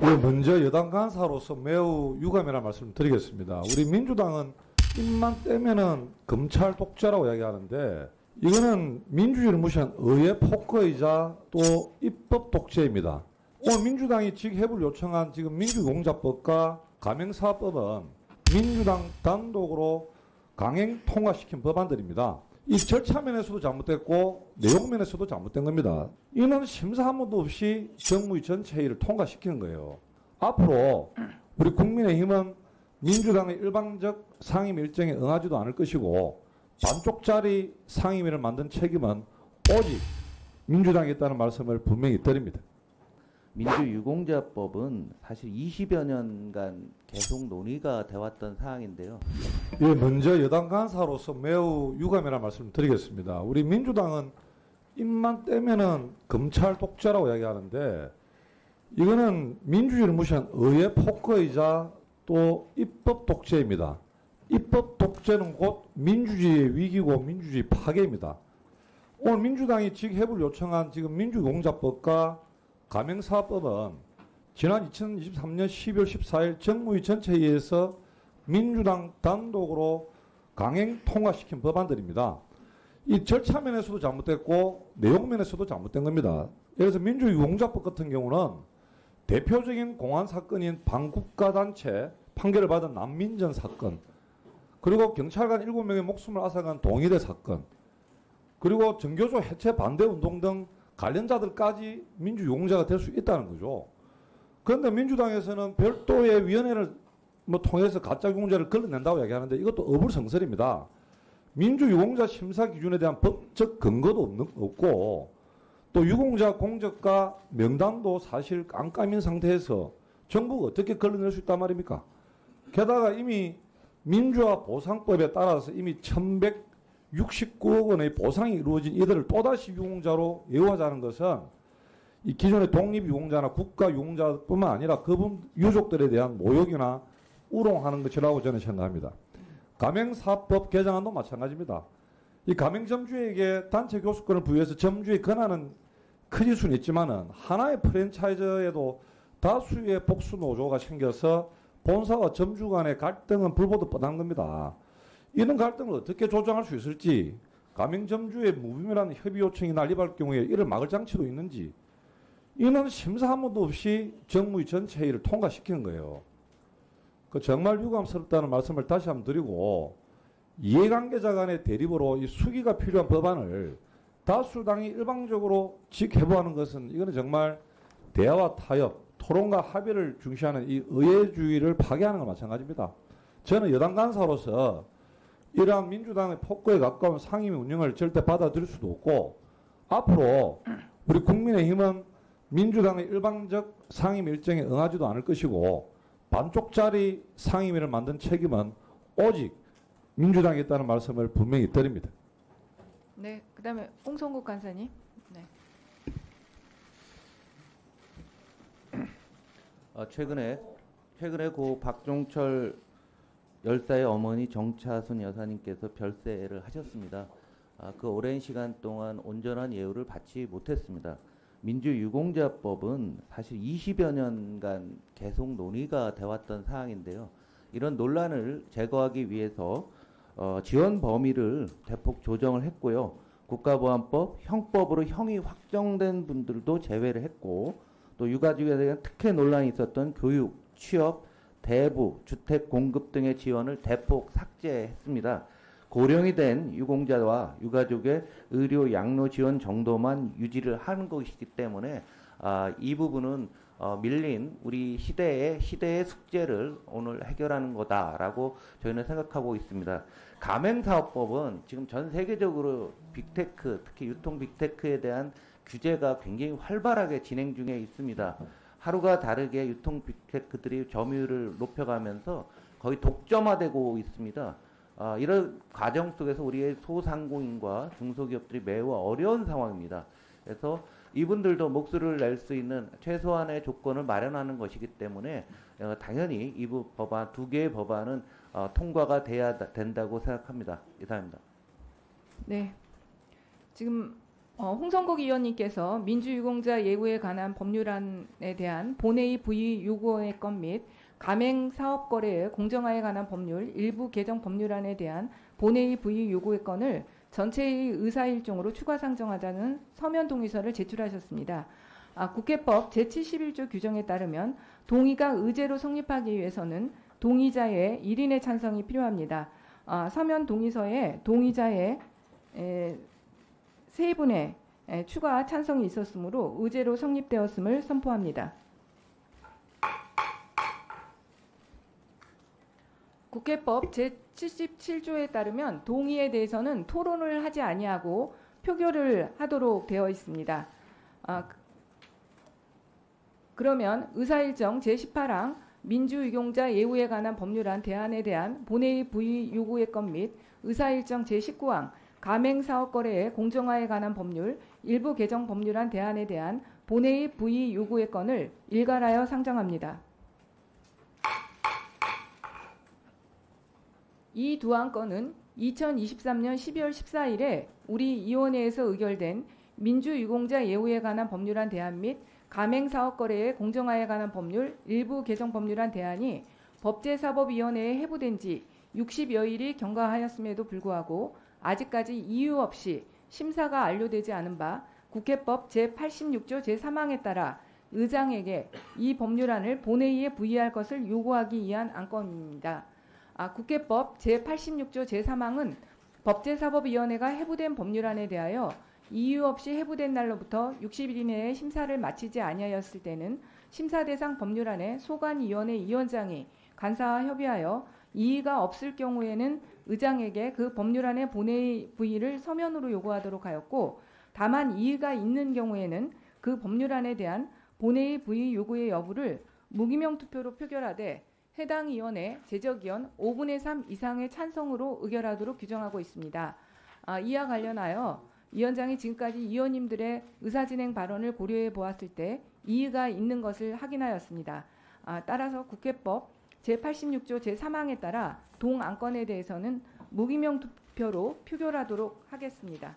예, 먼저 여당 간사로서 매우 유감이라는 말씀을 드리겠습니다. 우리 민주당은 입만 떼면은 검찰 독재라고 이야기하는데 이거는 민주주의를 무시한 의회 폭거이자 또 입법 독재입니다. 오늘 민주당이 직회부를 요청한 지금 민주공작법과 가맹사업법은 민주당 단독으로 강행 통과시킨 법안들입니다. 이 절차 면에서도 잘못됐고 내용 면에서도 잘못된 겁니다. 이는 심사 한 번도 없이 정무위 전체 회의를 통과시키는 거예요. 앞으로 우리 국민의힘은 민주당의 일방적 상임 일정에 응하지도 않을 것이고 반쪽짜리 상임위를 만든 책임은 오직 민주당에 있다는 말씀을 분명히 드립니다. 민주유공자법은 사실 20여 년간 계속 논의가 되었던 사항인데요. 예, 먼저 여당 간사로서 매우 유감이라는 말씀을 드리겠습니다. 우리 민주당은 입만 떼면은 검찰 독재라고 이야기하는데 이거는 민주주의를 무시한 의회 폭거이자 또 입법 독재입니다. 입법 독재는 곧 민주주의의 위기고 민주주의 파괴입니다. 오늘 민주당이 직회부를 요청한 지금 민주공작법과 가맹사업법은 지난 2023년 12월 14일 정무위 전체회의에서 민주당 단독으로 강행 통과시킨 법안들입니다. 이 절차 면에서도 잘못됐고 내용 면에서도 잘못된 겁니다. 예를 들어서 민주유공작법 같은 경우는 대표적인 공안 사건인 반국가단체 판결을 받은 난민전 사건, 그리고 경찰관 7명의 목숨을 앗아간 동일의 사건, 그리고 정교조 해체 반대 운동 등 관련자들까지 민주유공자가 될 수 있다는 거죠. 그런데 민주당에서는 별도의 위원회를 통해서 가짜유공자를 걸러낸다고 이야기하는데 이것도 어불성설입니다. 민주유공자 심사 기준에 대한 법적 근거도 없고 또 유공자 공적과 명단도 사실 깜깜인 상태에서 정부가 어떻게 걸러낼 수 있단 말입니까? 게다가 이미 민주화 보상법에 따라서 이미 1169억 원의 보상이 이루어진 이들을 또다시 유공자로 예우하자는 것은 이 기존의 독립유공자나 국가유공자뿐만 아니라 그분 유족들에 대한 모욕이나 우롱하는 것이라고 저는 생각합니다. 가맹사법 개정안도 마찬가지입니다. 이 가맹점주에게 단체 교수권을 부여해서 점주의 권한은 커질 수는 있지만은 하나의 프랜차이즈에도 다수의 복수 노조가 생겨서 본사와 점주 간의 갈등은 불보듯 뻔한 겁니다. 이런 갈등을 어떻게 조정할 수 있을지, 가맹점주의 무분별한 협의 요청이 난립할 경우에 이를 막을 장치도 있는지, 이는 심사 한 번도 없이 정무위 전체 회의를 통과시키는 거예요. 그 정말 유감스럽다는 말씀을 다시 한번 드리고, 이해관계자 간의 대립으로 이 수기가 필요한 법안을 다수당이 일방적으로 직회부하는 것은 이거는 정말 대화와 타협, 토론과 합의를 중시하는 이 의회주의를 파괴하는 것 마찬가지입니다. 저는 여당 간사로서 이러한 민주당의 폭거에 가까운 상임위 운영을 절대 받아들일 수도 없고 앞으로 우리 국민의힘은 민주당의 일방적 상임 일정에 응하지도 않을 것이고 반쪽짜리 상임위를 만든 책임은 오직 민주당에 있다는 말씀을 분명히 드립니다. 네, 그다음에 홍성국 간사님. 네. 최근에 고 박종철 열사의 어머니 정차순 여사님께서 별세를 하셨습니다. 그 오랜 시간 동안 온전한 예우를 받지 못했습니다. 민주유공자법은 사실 20여 년간 계속 논의가 되었던 사항인데요. 이런 논란을 제거하기 위해서 지원 범위를 대폭 조정을 했고요. 국가보안법, 형법으로 형이 확정된 분들도 제외를 했고 또 유가족에 대한 특혜 논란이 있었던 교육, 취업, 대부, 주택 공급 등의 지원을 대폭 삭제했습니다. 고령이 된 유공자와 유가족의 의료 양로 지원 정도만 유지를 하는 것이기 때문에 이 부분은 밀린 우리 시대의 숙제를 오늘 해결하는 거다라고 저희는 생각하고 있습니다. 가맹사업법은 지금 전 세계적으로 빅테크, 특히 유통 빅테크에 대한 규제가 굉장히 활발하게 진행 중에 있습니다. 하루가 다르게 유통 빅테크들이 점유율을 높여가면서 거의 독점화되고 있습니다. 이런 과정 속에서 우리의 소상공인과 중소기업들이 매우 어려운 상황입니다. 그래서 이분들도 목소리를 낼 수 있는 최소한의 조건을 마련하는 것이기 때문에 당연히 이 법안, 두 개의 법안은 통과가 돼야 된다고 생각합니다. 이상입니다. 네. 지금 홍성국 의원님께서 민주유공자 예우에 관한 법률안에 대한 본회의 부의 요구의 것 및 가맹 사업 거래의 공정화에 관한 법률 일부 개정 법률안에 대한 본회의 부의 요구의 건을 전체의 의사일정으로 추가 상정하자는 서면 동의서를 제출하셨습니다. 국회법 제71조 규정에 따르면 동의가 의제로 성립하기 위해서는 동의자의 1인의 찬성이 필요합니다. 서면 동의서에 동의자의 3분의 추가 찬성이 있었으므로 의제로 성립되었음을 선포합니다. 국회법 제77조에 따르면 동의에 대해서는 토론을 하지 아니하고 표결을 하도록 되어 있습니다. 그러면 의사일정 제18항 민주유공자 예우에 관한 법률안 대안에 대한 본회의 부의 요구의 것 및 의사일정 제19항 가맹사업거래의 공정화에 관한 법률 일부 개정 법률안 대안에 대한 본회의 부의 요구의 건을 일괄하여 상정합니다. 이 두 안건은 2023년 12월 14일에 우리 위원회에서 의결된 민주유공자 예우에 관한 법률안 대안 및 가맹사업거래의 공정화에 관한 법률 일부 개정 법률안 대안이 법제사법위원회에 회부된 지 60여일이 경과하였음에도 불구하고 아직까지 이유 없이 심사가 완료되지 않은 바 국회법 제86조 제3항에 따라 의장에게 이 법률안을 본회의에 부의할 것을 요구하기 위한 안건입니다. 국회법 제86조 제3항은 법제사법위원회가 회부된 법률안에 대하여 이유 없이 회부된 날로부터 60일 이내에 심사를 마치지 아니하였을 때는 심사 대상 법률안에 소관위원회 위원장이 간사와 협의하여 이의가 없을 경우에는 의장에게 그 법률안의 본회의 부의를 서면으로 요구하도록 하였고, 다만 이의가 있는 경우에는 그 법률안에 대한 본회의 부의 요구의 여부를 무기명 투표로 표결하되 해당 위원회 제적위원 5분의 3 이상의 찬성으로 의결하도록 규정하고 있습니다. 이와 관련하여 위원장이 지금까지 위원님들의 의사진행 발언을 고려해 보았을 때 이의가 있는 것을 확인하였습니다. 따라서 국회법 제86조 제3항에 따라 동 안건에 대해서는 무기명 투표로 표결하도록 하겠습니다.